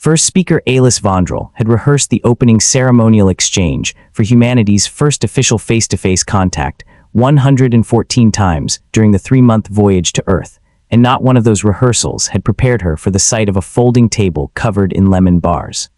First Speaker Aeliss Vondrel had rehearsed the opening ceremonial exchange for humanity's first official face-to-face contact 114 times during the 3-month voyage to Earth, and not one of those rehearsals had prepared her for the sight of a folding table covered in lemon bars.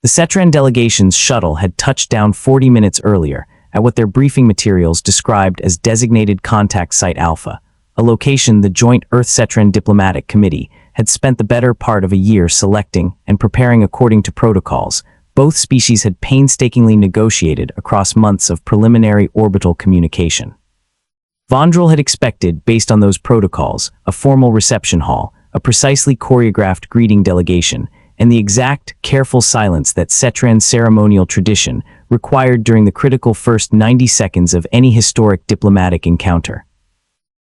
The Cetran delegation's shuttle had touched down 40 minutes earlier at what their briefing materials described as Designated Contact Site Alpha, a location the Joint Earth-Cetran Diplomatic Committee had spent the better part of a year selecting and preparing according to protocols both species had painstakingly negotiated across months of preliminary orbital communication. Vondrel had expected, based on those protocols, a formal reception hall, a precisely choreographed greeting delegation, and the exact, careful silence that Cetran's ceremonial tradition required during the critical first 90 seconds of any historic diplomatic encounter.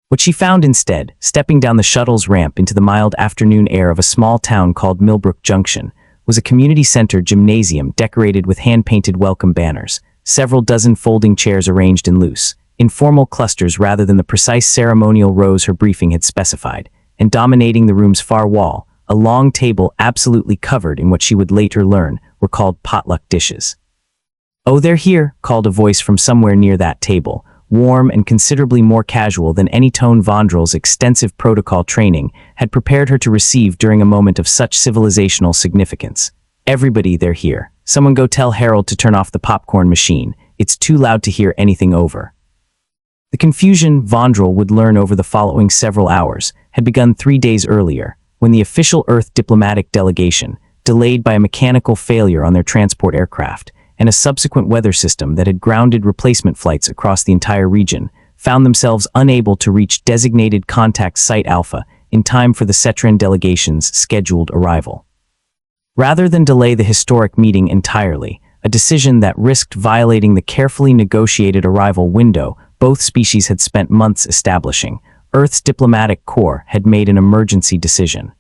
What she found instead, stepping down the shuttle's ramp into the mild afternoon air of a small town called Millbrook Junction, was a community-centered gymnasium decorated with hand-painted welcome banners, several dozen folding chairs arranged in loose, informal clusters rather than the precise ceremonial rows her briefing had specified, and dominating the room's far wall, a long table absolutely covered in what she would later learn were called potluck dishes. "Oh, they're here," called a voice from somewhere near that table, warm and considerably more casual than any tone Vondrel's extensive protocol training had prepared her to receive during a moment of such civilizational significance. "Everybody, they're here. Someone go tell Harold to turn off the popcorn machine. It's too loud to hear anything over." The confusion Vondrel would learn over the following several hours had begun 3 days earlier, when the official Earth diplomatic delegation, delayed by a mechanical failure on their transport aircraft, and a subsequent weather system that had grounded replacement flights across the entire region, found themselves unable to reach Designated Contact Site Alpha in time for the Cetran delegation's scheduled arrival. Rather than delay the historic meeting entirely, a decision that risked violating the carefully negotiated arrival window both species had spent months establishing, Earth's diplomatic corps had made an emergency decision.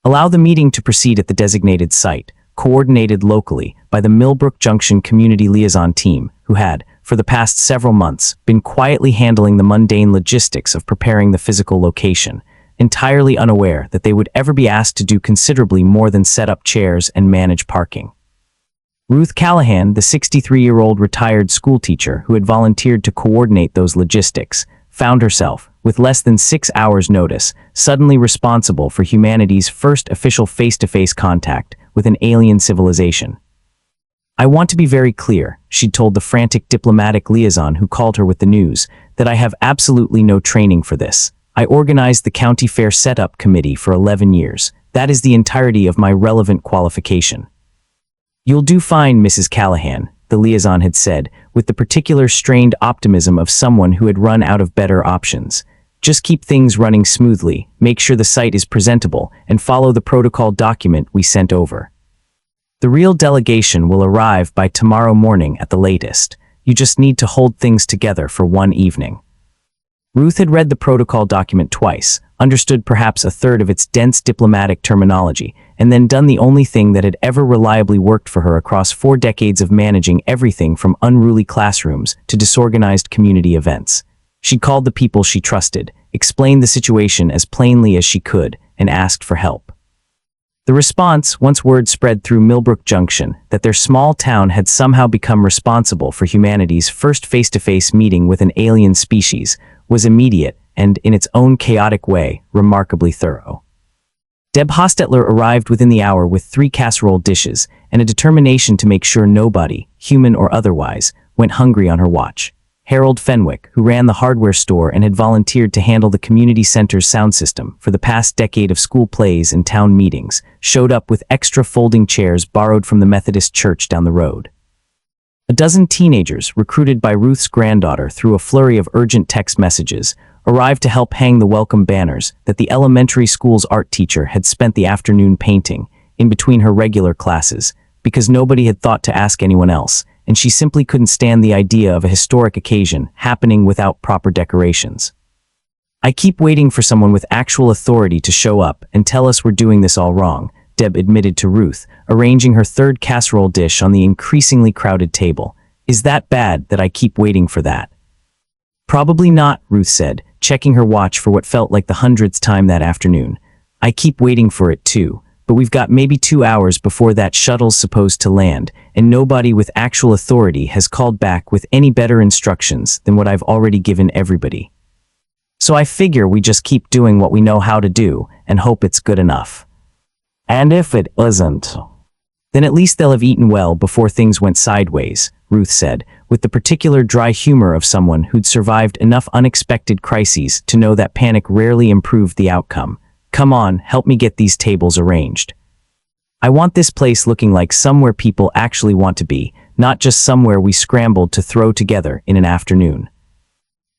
Allow the meeting to proceed at the designated site, coordinated locally by the Millbrook Junction Community Liaison Team, who had, for the past several months, been quietly handling the mundane logistics of preparing the physical location, entirely unaware that they would ever be asked to do considerably more than set up chairs and manage parking. Ruth Callahan, the 63-year-old retired schoolteacher who had volunteered to coordinate those logistics, found herself, with less than 6 hours' notice, suddenly responsible for humanity's first official face-to-face contact with an alien civilization. "I want to be very clear," she'd told the frantic diplomatic liaison who called her with the news, "that I have absolutely no training for this. I organized the county fair setup committee for 11 years. That is the entirety of my relevant qualification." "You'll do fine, Mrs. Callahan," the liaison had said, with the particular strained optimism of someone who had run out of better options. "Just keep things running smoothly, make sure the site is presentable, and follow the protocol document we sent over. The real delegation will arrive by tomorrow morning at the latest. You just need to hold things together for one evening." Ruth had read the protocol document twice, understood perhaps a third of its dense diplomatic terminology, and then done the only thing that had ever reliably worked for her across 4 decades of managing everything from unruly classrooms to disorganized community events. She called the people she trusted, explained the situation as plainly as she could, and asked for help. The response, once word spread through Millbrook Junction that their small town had somehow become responsible for humanity's first face-to-face meeting with an alien species, was immediate and, in its own chaotic way, remarkably thorough. Deb Hostetler arrived within the hour with 3 casserole dishes and a determination to make sure nobody, human or otherwise, went hungry on her watch. Harold Fenwick, who ran the hardware store and had volunteered to handle the community center's sound system for the past decade of school plays and town meetings, showed up with extra folding chairs borrowed from the Methodist church down the road. A dozen teenagers, recruited by Ruth's granddaughter through a flurry of urgent text messages, arrived to help hang the welcome banners that the elementary school's art teacher had spent the afternoon painting, in between her regular classes, because nobody had thought to ask anyone else, and she simply couldn't stand the idea of a historic occasion happening without proper decorations. "I keep waiting for someone with actual authority to show up and tell us we're doing this all wrong," Deb admitted to Ruth, arranging her 3rd casserole dish on the increasingly crowded table. "Is that bad that I keep waiting for that?" "Probably not," Ruth said, checking her watch for what felt like the 100th time that afternoon. "I keep waiting for it too, but we've got maybe 2 hours before that shuttle's supposed to land, and nobody with actual authority has called back with any better instructions than what I've already given everybody. So I figure we just keep doing what we know how to do and hope it's good enough. And if it isn't, then at least they'll have eaten well before things went sideways, Ruth said, with the particular dry humor of someone who'd survived enough unexpected crises to know that panic rarely improved the outcome. Come on, help me get these tables arranged. I want this place looking like somewhere people actually want to be, not just somewhere we scrambled to throw together in an afternoon.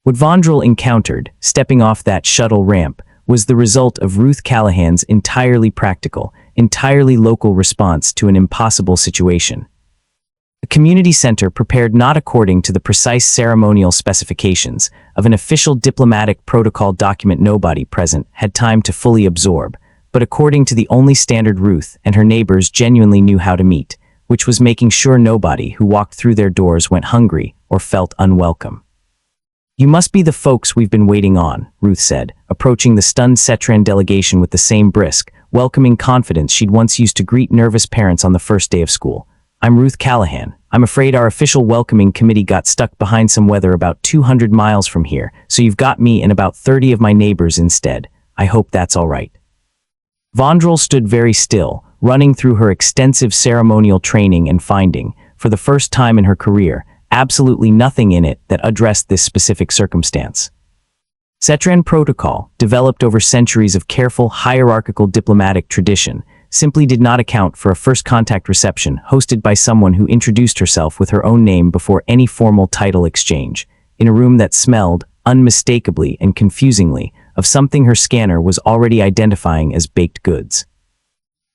What Vondrel encountered, stepping off that shuttle ramp, was the result of Ruth Callahan's entirely practical, entirely local response to an impossible situation. A community center prepared not according to the precise ceremonial specifications of an official diplomatic protocol document nobody present had time to fully absorb, but according to the only standard Ruth and her neighbors genuinely knew how to meet, which was making sure nobody who walked through their doors went hungry or felt unwelcome. You must be the folks we've been waiting on, Ruth said, approaching the stunned Cetran delegation with the same brisk, welcoming confidence she'd once used to greet nervous parents on the first day of school. I'm Ruth Callahan. I'm afraid our official welcoming committee got stuck behind some weather about 200 miles from here, so you've got me and about 30 of my neighbors instead. I hope that's all right. Vondrel stood very still, running through her extensive ceremonial training and finding, for the first time in her career, absolutely nothing in it that addressed this specific circumstance. Cetran protocol, developed over centuries of careful hierarchical diplomatic tradition, simply did not account for a first contact reception hosted by someone who introduced herself with her own name before any formal title exchange, in a room that smelled, unmistakably and confusingly, of something her scanner was already identifying as baked goods.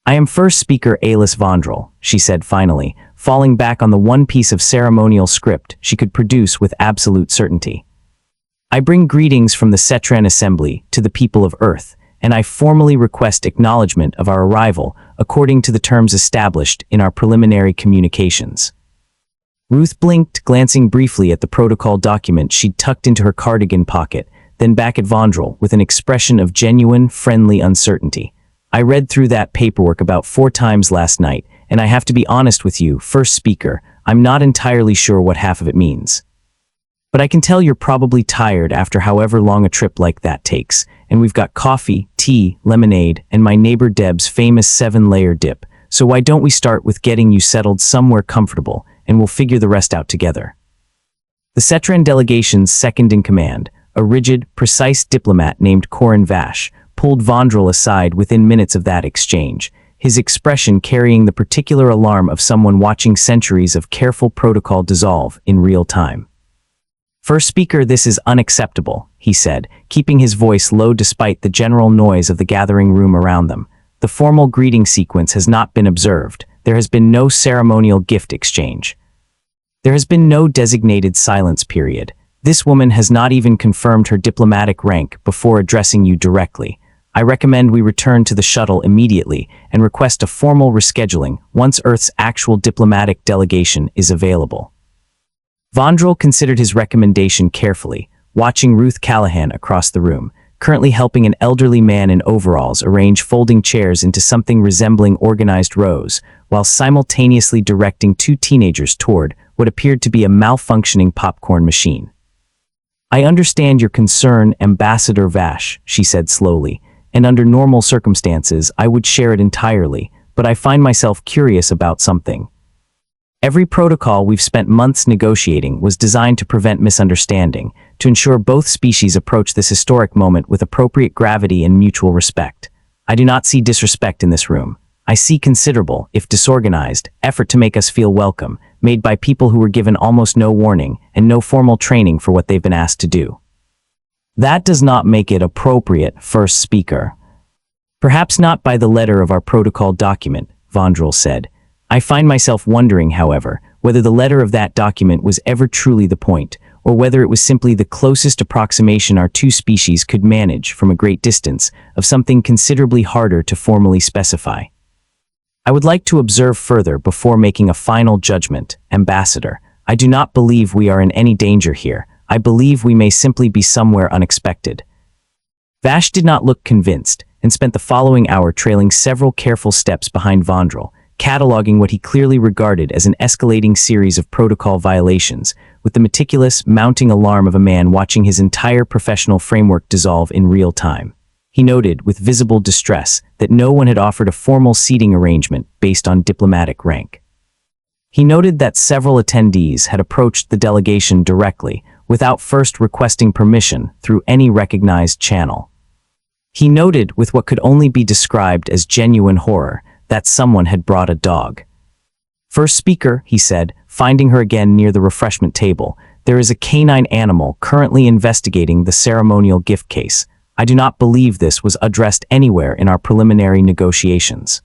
I am first Speaker Aeliss Vondrel, she said finally, falling back on the one piece of ceremonial script she could produce with absolute certainty. I bring greetings from the Cetran Assembly to the people of Earth, and I formally request acknowledgement of our arrival according to the terms established in our preliminary communications. Ruth blinked, glancing briefly at the protocol document she'd tucked into her cardigan pocket, then back at Vondrel with an expression of genuine, friendly uncertainty. I read through that paperwork about 4 times last night, and I have to be honest with you, First Speaker, I'm not entirely sure what half of it means. But I can tell you're probably tired after however long a trip like that takes, and we've got coffee, tea, lemonade, and my neighbor Deb's famous 7-layer dip, so why don't we start with getting you settled somewhere comfortable, and we'll figure the rest out together. The Cetran delegation's second-in-command, a rigid, precise diplomat named Corin Vash, pulled Vondrel aside within minutes of that exchange, his expression carrying the particular alarm of someone watching centuries of careful protocol dissolve in real time. First Speaker, this is unacceptable, he said, keeping his voice low despite the general noise of the gathering room around them. The formal greeting sequence has not been observed. There has been no ceremonial gift exchange. There has been no designated silence period. This woman has not even confirmed her diplomatic rank before addressing you directly. I recommend we return to the shuttle immediately and request a formal rescheduling once Earth's actual diplomatic delegation is available. Vondrel considered his recommendation carefully, watching Ruth Callahan across the room, currently helping an elderly man in overalls arrange folding chairs into something resembling organized rows, while simultaneously directing 2 teenagers toward what appeared to be a malfunctioning popcorn machine. I understand your concern, Ambassador Vash, she said slowly, and under normal circumstances I would share it entirely, but I find myself curious about something. Every protocol we've spent months negotiating was designed to prevent misunderstanding, to ensure both species approach this historic moment with appropriate gravity and mutual respect. I do not see disrespect in this room. I see considerable, if disorganized, effort to make us feel welcome, made by people who were given almost no warning and no formal training for what they've been asked to do. That does not make it appropriate, First Speaker. Perhaps not by the letter of our protocol document, Vondrel said. I find myself wondering, however, whether the letter of that document was ever truly the point, or whether it was simply the closest approximation our 2 species could manage from a great distance of something considerably harder to formally specify. I would like to observe further before making a final judgment, Ambassador. I do not believe we are in any danger here. I believe we may simply be somewhere unexpected. Vash did not look convinced, and spent the following hour trailing several careful steps behind Vondrel, cataloging what he clearly regarded as an escalating series of protocol violations, with the meticulous, mounting alarm of a man watching his entire professional framework dissolve in real time. He noted, with visible distress, that no one had offered a formal seating arrangement based on diplomatic rank. He noted that several attendees had approached the delegation directly, without first requesting permission through any recognized channel. He noted, with what could only be described as genuine horror, that someone had brought a dog. "First speaker," he said, finding her again near the refreshment table, "there is a canine animal currently investigating the ceremonial gift case. I do not believe this was addressed anywhere in our preliminary negotiations."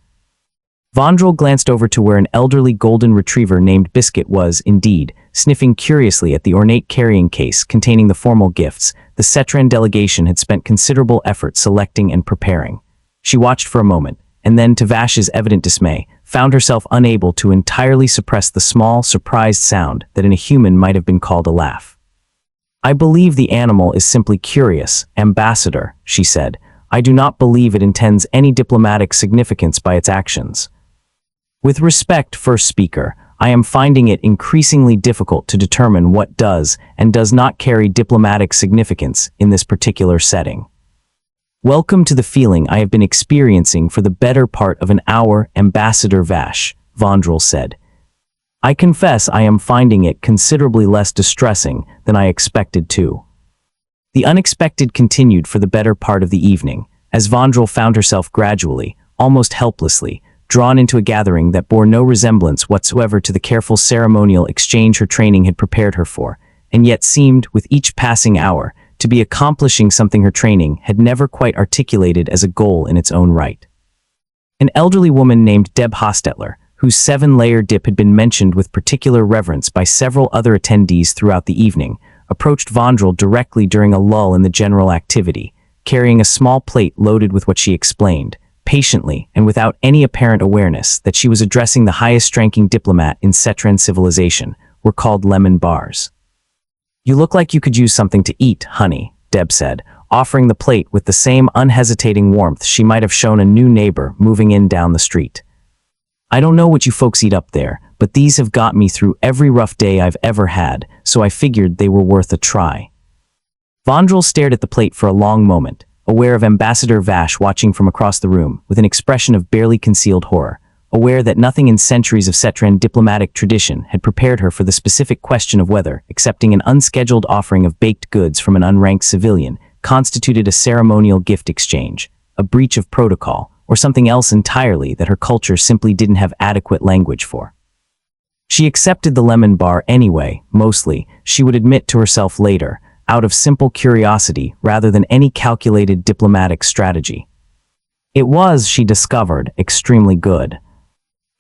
Vondrel glanced over to where an elderly golden retriever named Biscuit was, indeed, sniffing curiously at the ornate carrying case containing the formal gifts the Cetran delegation had spent considerable effort selecting and preparing. She watched for a moment, and then, to Vash's evident dismay, found herself unable to entirely suppress the small, surprised sound that in a human might have been called a laugh. "I believe the animal is simply curious, Ambassador," she said. "I do not believe it intends any diplomatic significance by its actions." "With respect, First Speaker, I am finding it increasingly difficult to determine what does and does not carry diplomatic significance in this particular setting. Welcome to the feeling I have been experiencing for the better part of an hour, Ambassador Vash," Vondrel said. "I confess I am finding it considerably less distressing than I expected to." The unexpected continued for the better part of the evening, as Vondrel found herself gradually, almost helplessly, drawn into a gathering that bore no resemblance whatsoever to the careful ceremonial exchange her training had prepared her for, and yet seemed, with each passing hour, to be accomplishing something her training had never quite articulated as a goal in its own right. An elderly woman named Deb Hostetler, whose 7-layer dip had been mentioned with particular reverence by several other attendees throughout the evening, approached Vondrel directly during a lull in the general activity, carrying a small plate loaded with what she explained, patiently and without any apparent awareness that she was addressing the highest-ranking diplomat in Cetran civilization, were called lemon bars. "You look like you could use something to eat, honey," Deb said, offering the plate with the same unhesitating warmth she might have shown a new neighbor moving in down the street. "I don't know what you folks eat up there, but these have got me through every rough day I've ever had, so I figured they were worth a try." Vondrel stared at the plate for a long moment, aware of Ambassador Vash watching from across the room with an expression of barely concealed horror, aware that nothing in centuries of Cetran diplomatic tradition had prepared her for the specific question of whether accepting an unscheduled offering of baked goods from an unranked civilian constituted a ceremonial gift exchange, a breach of protocol, or something else entirely that her culture simply didn't have adequate language for. She accepted the lemon bar anyway, mostly, she would admit to herself later, out of simple curiosity rather than any calculated diplomatic strategy. It was, she discovered, extremely good.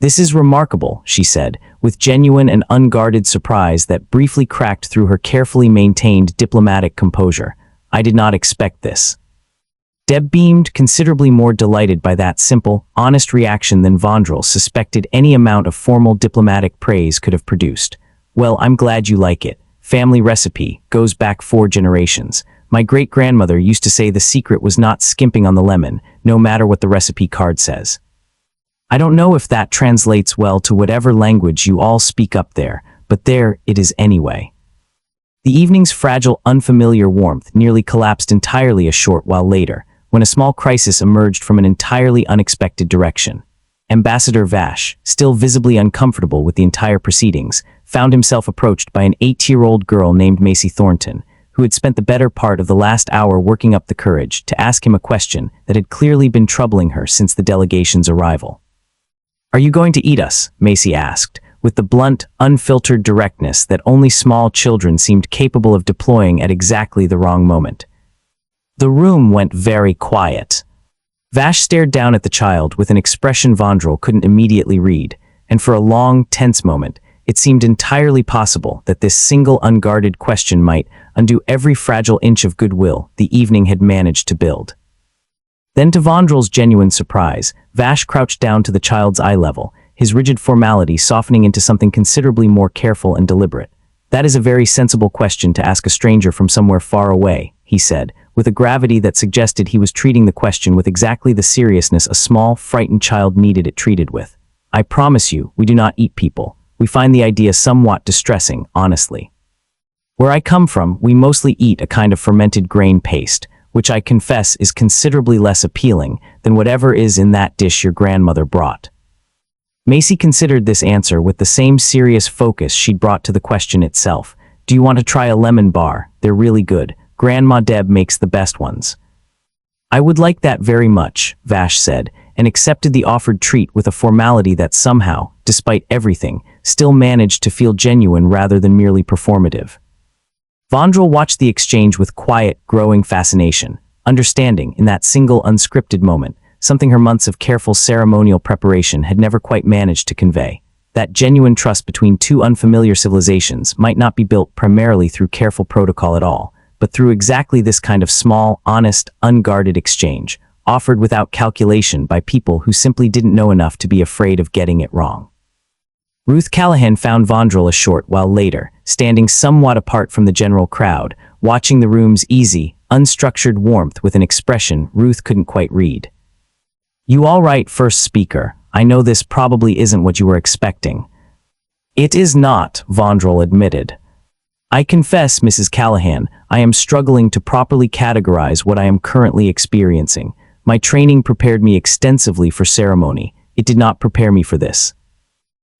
"This is remarkable," she said, with genuine and unguarded surprise that briefly cracked through her carefully maintained diplomatic composure. "I did not expect this." Deb beamed, considerably more delighted by that simple, honest reaction than Vondrel suspected any amount of formal diplomatic praise could have produced. "Well, I'm glad you like it. Family recipe, goes back 4 generations. My great-grandmother used to say the secret was not skimping on the lemon, no matter what the recipe card says. I don't know if that translates well to whatever language you all speak up there, but there it is anyway." The evening's fragile, unfamiliar warmth nearly collapsed entirely a short while later, when a small crisis emerged from an entirely unexpected direction. Ambassador Vash, still visibly uncomfortable with the entire proceedings, found himself approached by an 8-year-old girl named Macy Thornton, who had spent the better part of the last hour working up the courage to ask him a question that had clearly been troubling her since the delegation's arrival. "Are you going to eat us?" Macy asked, with the blunt, unfiltered directness that only small children seemed capable of deploying at exactly the wrong moment. The room went very quiet. Vash stared down at the child with an expression Vondrel couldn't immediately read, and for a long, tense moment, it seemed entirely possible that this single unguarded question might undo every fragile inch of goodwill the evening had managed to build. Then, to Vondrel's genuine surprise, Vash crouched down to the child's eye level, his rigid formality softening into something considerably more careful and deliberate. "That is a very sensible question to ask a stranger from somewhere far away," he said, with a gravity that suggested he was treating the question with exactly the seriousness a small, frightened child needed it treated with. I promise you, we do not eat people. We find the idea somewhat distressing, honestly. Where I come from, we mostly eat a kind of fermented grain paste, which I confess is considerably less appealing than whatever is in that dish your grandmother brought. Macy considered this answer with the same serious focus she'd brought to the question itself. Do you want to try a lemon bar? They're really good. Grandma Deb makes the best ones. I would like that very much, Vash said, and accepted the offered treat with a formality that somehow, despite everything, still managed to feel genuine rather than merely performative. Vondrel watched the exchange with quiet, growing fascination, understanding, in that single unscripted moment, something her months of careful ceremonial preparation had never quite managed to convey. That genuine trust between two unfamiliar civilizations might not be built primarily through careful protocol at all, but through exactly this kind of small, honest, unguarded exchange, offered without calculation by people who simply didn't know enough to be afraid of getting it wrong. Ruth Callahan found Vondrel a short while later, standing somewhat apart from the general crowd, watching the room's easy, unstructured warmth with an expression Ruth couldn't quite read. You all right, first speaker. I know this probably isn't what you were expecting. It is not, Vondrel admitted. I confess, Mrs. Callahan, I am struggling to properly categorize what I am currently experiencing. My training prepared me extensively for ceremony. It did not prepare me for this.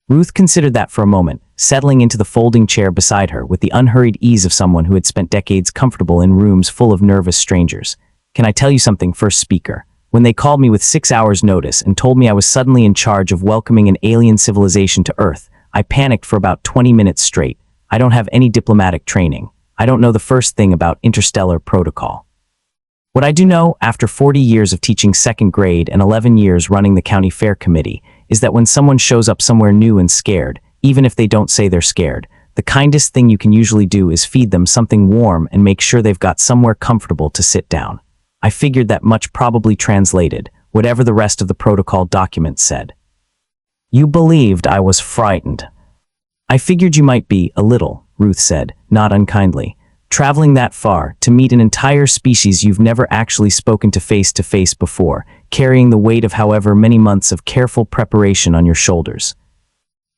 Ruth considered that for a moment, settling into the folding chair beside her with the unhurried ease of someone who had spent decades comfortable in rooms full of nervous strangers. Can I tell you something, first speaker? When they called me with 6 hours' notice and told me I was suddenly in charge of welcoming an alien civilization to Earth, I panicked for about 20 minutes straight. I don't have any diplomatic training. I don't know the first thing about interstellar protocol. What I do know, after 40 years of teaching second grade and 11 years running the county fair committee, is that when someone shows up somewhere new and scared, even if they don't say they're scared, the kindest thing you can usually do is feed them something warm and make sure they've got somewhere comfortable to sit down. I figured that much probably translated, whatever the rest of the protocol document said. You believed I was frightened. I figured you might be, a little, Ruth said, not unkindly. Traveling that far, to meet an entire species you've never actually spoken to face before, carrying the weight of however many months of careful preparation on your shoulders.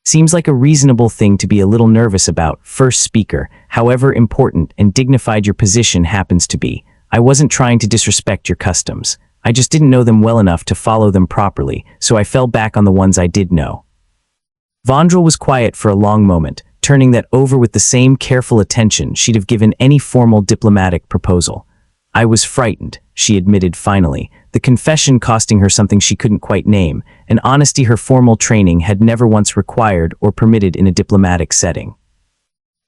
Seems like a reasonable thing to be a little nervous about, first speaker, however important and dignified your position happens to be. I wasn't trying to disrespect your customs. I just didn't know them well enough to follow them properly, so I fell back on the ones I did know. Vondrel was quiet for a long moment, turning that over with the same careful attention she'd have given any formal diplomatic proposal. I was frightened, she admitted finally, the confession costing her something she couldn't quite name, an honesty her formal training had never once required or permitted in a diplomatic setting.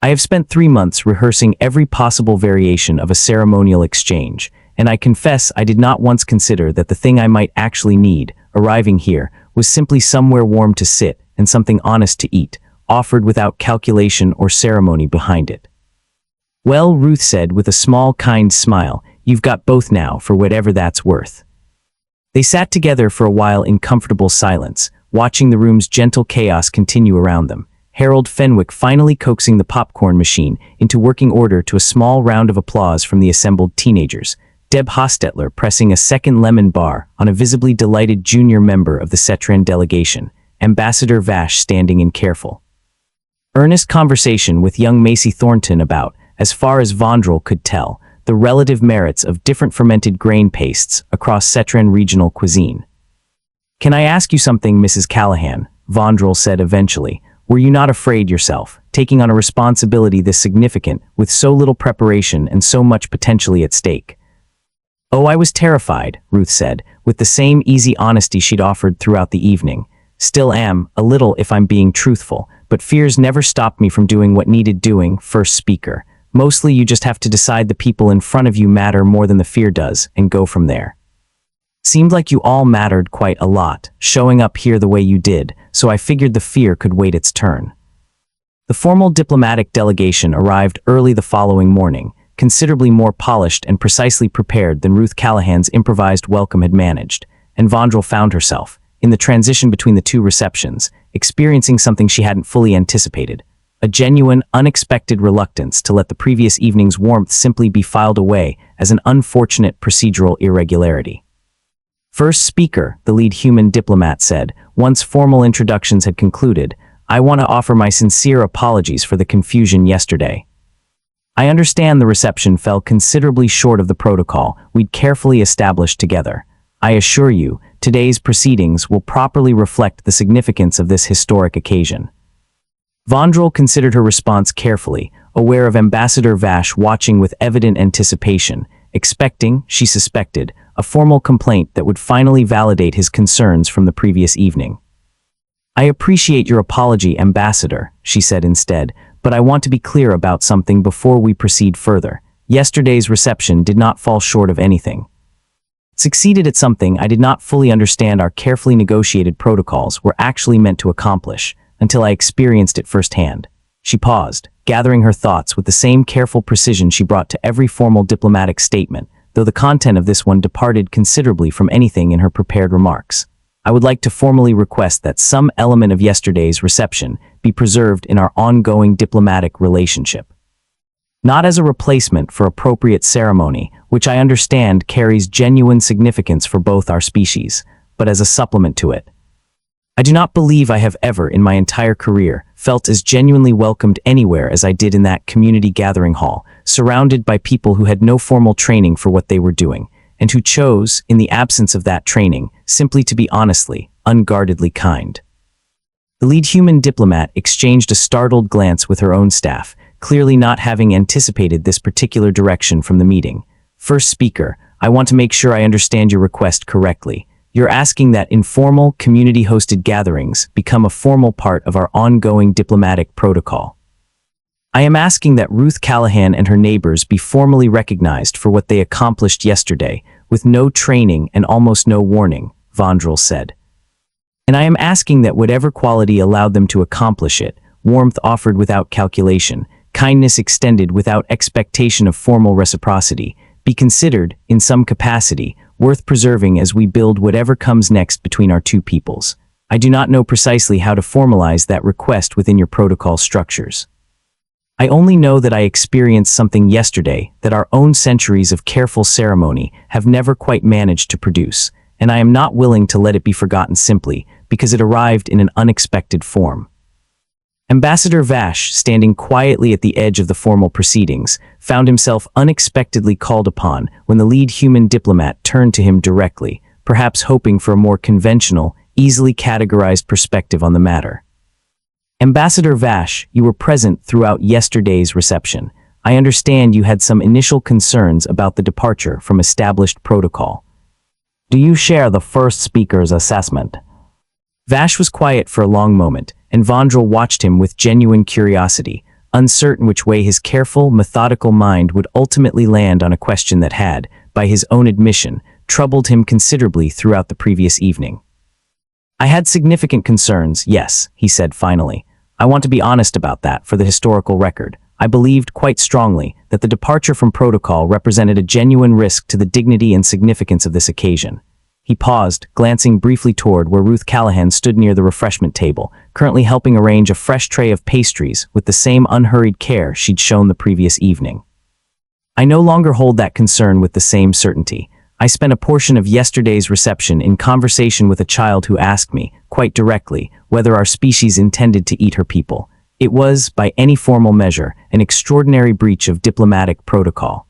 I have spent 3 months rehearsing every possible variation of a ceremonial exchange, and I confess I did not once consider that the thing I might actually need, arriving here, was simply somewhere warm to sit and something honest to eat, offered without calculation or ceremony behind it. Well, Ruth said with a small, kind smile, you've got both now, for whatever that's worth. They sat together for a while in comfortable silence, watching the room's gentle chaos continue around them, Harold Fenwick finally coaxing the popcorn machine into working order to a small round of applause from the assembled teenagers, Deb Hostetler pressing a second lemon bar on a visibly delighted junior member of the Cetran delegation, Ambassador Vash standing in careful, earnest conversation with young Macy Thornton about, as far as Vondrel could tell, the relative merits of different fermented grain pastes across Cetran regional cuisine. Can I ask you something, Mrs. Callahan? Vondrel said eventually. Were you not afraid yourself, taking on a responsibility this significant, with so little preparation and so much potentially at stake? Oh, I was terrified, Ruth said, with the same easy honesty she'd offered throughout the evening. Still am, a little if I'm being truthful, but fears never stopped me from doing what needed doing, first speaker. Mostly you just have to decide the people in front of you matter more than the fear does, and go from there. Seemed like you all mattered quite a lot, showing up here the way you did, so I figured the fear could wait its turn. The formal diplomatic delegation arrived early the following morning, considerably more polished and precisely prepared than Ruth Callahan's improvised welcome had managed, and Vondrel found herself, in the transition between the two receptions, experiencing something she hadn't fully anticipated, a genuine, unexpected reluctance to let the previous evening's warmth simply be filed away as an unfortunate procedural irregularity. First speaker, the lead human diplomat said, once formal introductions had concluded, I want to offer my sincere apologies for the confusion yesterday. I understand the reception fell considerably short of the protocol we'd carefully established together. I assure you, today's proceedings will properly reflect the significance of this historic occasion. Vondrel considered her response carefully, aware of Ambassador Vash watching with evident anticipation, expecting, she suspected, a formal complaint that would finally validate his concerns from the previous evening. I appreciate your apology, Ambassador, she said instead, but I want to be clear about something before we proceed further. Yesterday's reception did not fall short of anything. Succeeded at something I did not fully understand our carefully negotiated protocols were actually meant to accomplish, until I experienced it firsthand. She paused, gathering her thoughts with the same careful precision she brought to every formal diplomatic statement, though the content of this one departed considerably from anything in her prepared remarks. I would like to formally request that some element of yesterday's reception be preserved in our ongoing diplomatic relationship. Not as a replacement for appropriate ceremony, which I understand carries genuine significance for both our species, but as a supplement to it. I do not believe I have ever, in my entire career, felt as genuinely welcomed anywhere as I did in that community gathering hall, surrounded by people who had no formal training for what they were doing, and who chose, in the absence of that training, simply to be honestly, unguardedly kind. The lead human diplomat exchanged a startled glance with her own staff, clearly not having anticipated this particular direction from the meeting. First speaker, I want to make sure I understand your request correctly. You're asking that informal, community-hosted gatherings become a formal part of our ongoing diplomatic protocol. I am asking that Ruth Callahan and her neighbors be formally recognized for what they accomplished yesterday, with no training and almost no warning, Vondrel said. And I am asking that whatever quality allowed them to accomplish it, warmth offered without calculation, kindness extended without expectation of formal reciprocity, be considered, in some capacity, worth preserving as we build whatever comes next between our two peoples. I do not know precisely how to formalize that request within your protocol structures. I only know that I experienced something yesterday that our own centuries of careful ceremony have never quite managed to produce, and I am not willing to let it be forgotten simply because it arrived in an unexpected form. Ambassador Vash, standing quietly at the edge of the formal proceedings, found himself unexpectedly called upon when the lead human diplomat turned to him directly, perhaps hoping for a more conventional, easily categorized perspective on the matter. Ambassador Vash, you were present throughout yesterday's reception. I understand you had some initial concerns about the departure from established protocol. Do you share the first speaker's assessment? Vash was quiet for a long moment, and Vondrel watched him with genuine curiosity, uncertain which way his careful, methodical mind would ultimately land on a question that had, by his own admission, troubled him considerably throughout the previous evening. I had significant concerns, yes, he said finally. I want to be honest about that for the historical record. I believed quite strongly that the departure from protocol represented a genuine risk to the dignity and significance of this occasion. He paused, glancing briefly toward where Ruth Callahan stood near the refreshment table, currently helping arrange a fresh tray of pastries with the same unhurried care she'd shown the previous evening. I no longer hold that concern with the same certainty. I spent a portion of yesterday's reception in conversation with a child who asked me, quite directly, whether our species intended to eat her people. It was, by any formal measure, an extraordinary breach of diplomatic protocol.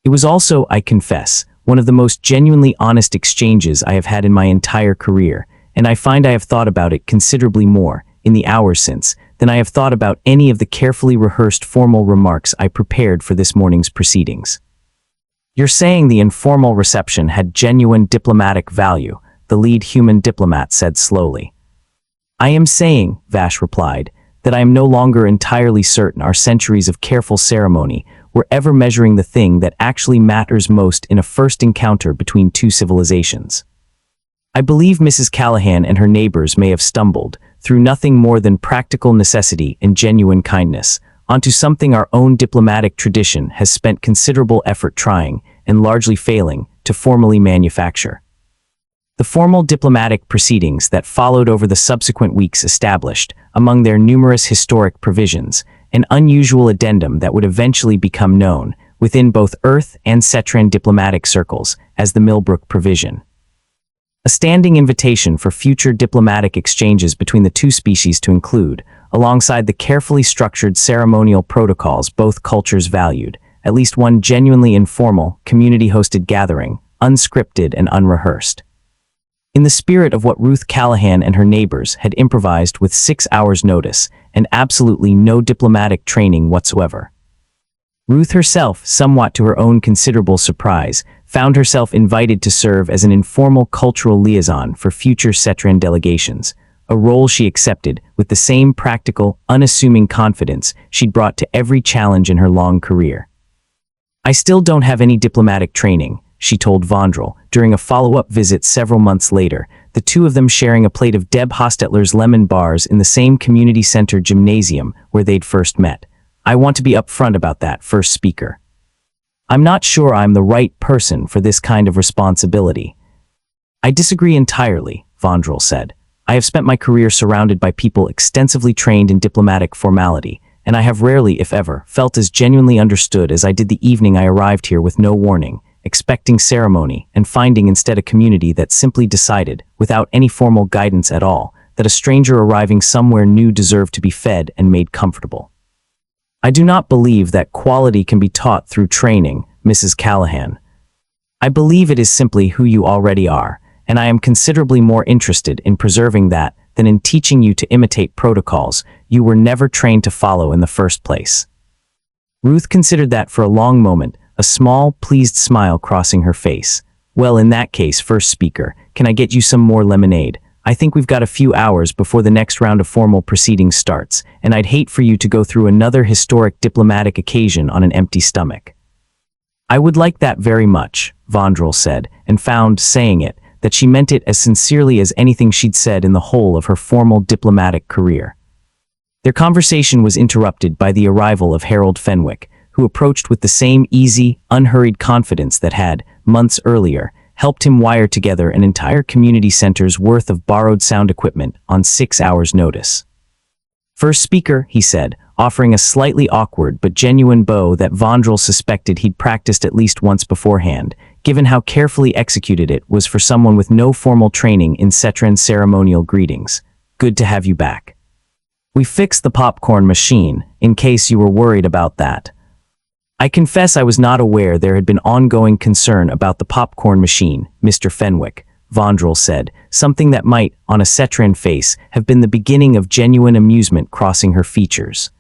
It was also, I confess, one of the most genuinely honest exchanges I have had in my entire career, and I find I have thought about it considerably more, in the hours since, than I have thought about any of the carefully rehearsed formal remarks I prepared for this morning's proceedings. You're saying the informal reception had genuine diplomatic value, the lead human diplomat said slowly. I am saying, Vash replied, that I am no longer entirely certain our centuries of careful ceremony were ever measuring the thing that actually matters most in a first encounter between two civilizations. I believe Mrs. Callahan and her neighbors may have stumbled, through nothing more than practical necessity and genuine kindness, onto something our own diplomatic tradition has spent considerable effort trying, and largely failing, to formally manufacture. The formal diplomatic proceedings that followed over the subsequent weeks established, among their numerous historic provisions, an unusual addendum that would eventually become known, within both Earth and Cetran diplomatic circles as the Millbrook provision. A standing invitation for future diplomatic exchanges between the two species to include, alongside the carefully structured ceremonial protocols both cultures valued, at least one genuinely informal, community-hosted gathering, unscripted and unrehearsed. In the spirit of what Ruth Callahan and her neighbors had improvised with 6 hours' notice and absolutely no diplomatic training whatsoever. Ruth herself, somewhat to her own considerable surprise, found herself invited to serve as an informal cultural liaison for future Cetran delegations, a role she accepted with the same practical, unassuming confidence she'd brought to every challenge in her long career. "I still don't have any diplomatic training," she told Vondrel during a follow-up visit several months later, the two of them sharing a plate of Deb Hostetler's lemon bars in the same community center gymnasium where they'd first met. "I want to be upfront about that, first speaker. I'm not sure I'm the right person for this kind of responsibility." "I disagree entirely," Vondrel said. "I have spent my career surrounded by people extensively trained in diplomatic formality, and I have rarely, if ever, felt as genuinely understood as I did the evening I arrived here with no warning, expecting ceremony and finding instead a community that simply decided, without any formal guidance at all, that a stranger arriving somewhere new deserved to be fed and made comfortable. I do not believe that quality can be taught through training, Mrs. Callahan. I believe it is simply who you already are, and I am considerably more interested in preserving that than in teaching you to imitate protocols you were never trained to follow in the first place." Ruth considered that for a long moment, a small, pleased smile crossing her face. "Well, in that case, first speaker, can I get you some more lemonade? I think we've got a few hours before the next round of formal proceedings starts, and I'd hate for you to go through another historic diplomatic occasion on an empty stomach." "I would like that very much," Vondrel said, and found, saying it, that she meant it as sincerely as anything she'd said in the whole of her formal diplomatic career. Their conversation was interrupted by the arrival of Harold Fenwick, who approached with the same easy, unhurried confidence that had, months earlier, helped him wire together an entire community center's worth of borrowed sound equipment on 6 hours' notice. "First speaker," he said, offering a slightly awkward but genuine bow that Vondrel suspected he'd practiced at least once beforehand, given how carefully executed it was for someone with no formal training in Cetran ceremonial greetings. "Good to have you back. We fixed the popcorn machine, in case you were worried about that." "I confess I was not aware there had been ongoing concern about the popcorn machine, Mr. Fenwick," Vondrel said, something that might, on a Cetran face, have been the beginning of genuine amusement crossing her features.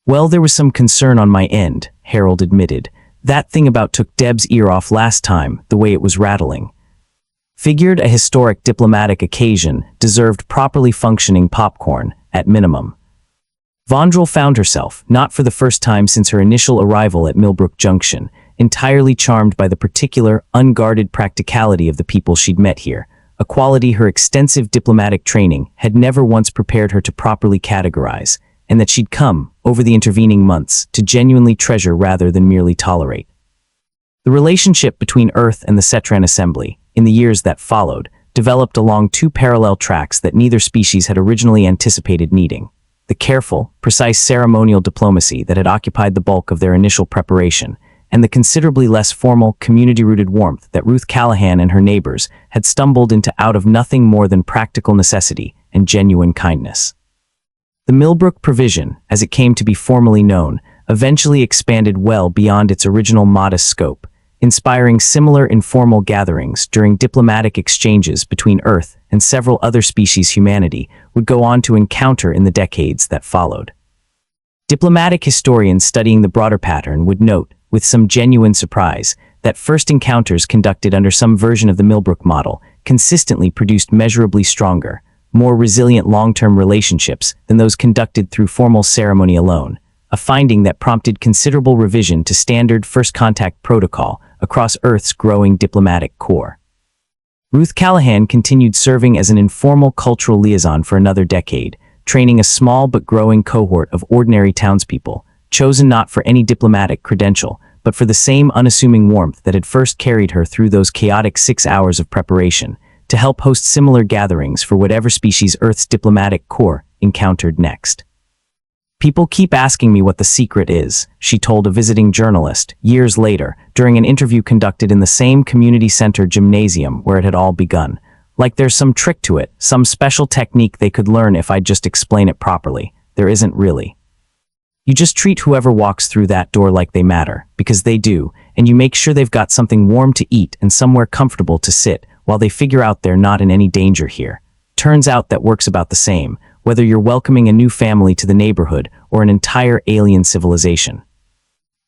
"Well, there was some concern on my end," Harold admitted. "That thing about took Deb's ear off last time, the way it was rattling. Figured a historic diplomatic occasion deserved properly functioning popcorn, at minimum." Vondrel found herself, not for the first time since her initial arrival at Millbrook Junction, entirely charmed by the particular, unguarded practicality of the people she'd met here, a quality her extensive diplomatic training had never once prepared her to properly categorize, and that she'd come, over the intervening months, to genuinely treasure rather than merely tolerate. The relationship between Earth and the Cetran Assembly, in the years that followed, developed along two parallel tracks that neither species had originally anticipated needing. The careful, precise ceremonial diplomacy that had occupied the bulk of their initial preparation, and the considerably less formal, community-rooted warmth that Ruth Callahan and her neighbors had stumbled into out of nothing more than practical necessity and genuine kindness. The Millbrook provision, as it came to be formally known, eventually expanded well beyond its original modest scope, inspiring similar informal gatherings during diplomatic exchanges between Earth and several other species humanity would go on to encounter in the decades that followed. Diplomatic historians studying the broader pattern would note, with some genuine surprise, that first encounters conducted under some version of the Millbrook model consistently produced measurably stronger, more resilient long-term relationships than those conducted through formal ceremony alone, a finding that prompted considerable revision to standard first contact protocol across Earth's growing diplomatic corps. Ruth Callahan continued serving as an informal cultural liaison for another decade, training a small but growing cohort of ordinary townspeople, chosen not for any diplomatic credential, but for the same unassuming warmth that had first carried her through those chaotic 6 hours of preparation, to help host similar gatherings for whatever species Earth's diplomatic corps encountered next. People keep asking me what the secret is, she told a visiting journalist years later during an interview conducted in the same community center gymnasium where it had all begun. Like there's some trick to it, some special technique they could learn if I'd just explain it properly. There isn't really. You just treat whoever walks through that door like they matter, because they do, and you make sure they've got something warm to eat and somewhere comfortable to sit while they figure out they're not in any danger here. Turns out that works about the same, whether you're welcoming a new family to the neighborhood or an entire alien civilization.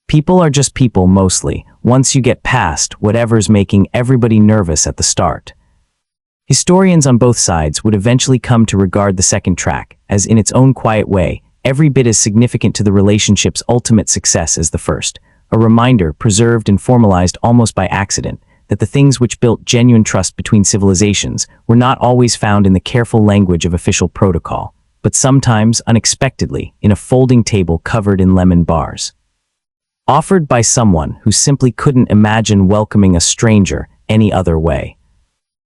People are just people mostly, once you get past whatever's making everybody nervous at the start. Historians on both sides would eventually come to regard the second track as, in its own quiet way, every bit as significant to the relationship's ultimate success as the first, a reminder preserved and formalized almost by accident that the things which built genuine trust between civilizations were not always found in the careful language of official protocol, but sometimes unexpectedly in a folding table covered in lemon bars. Offered by someone who simply couldn't imagine welcoming a stranger any other way.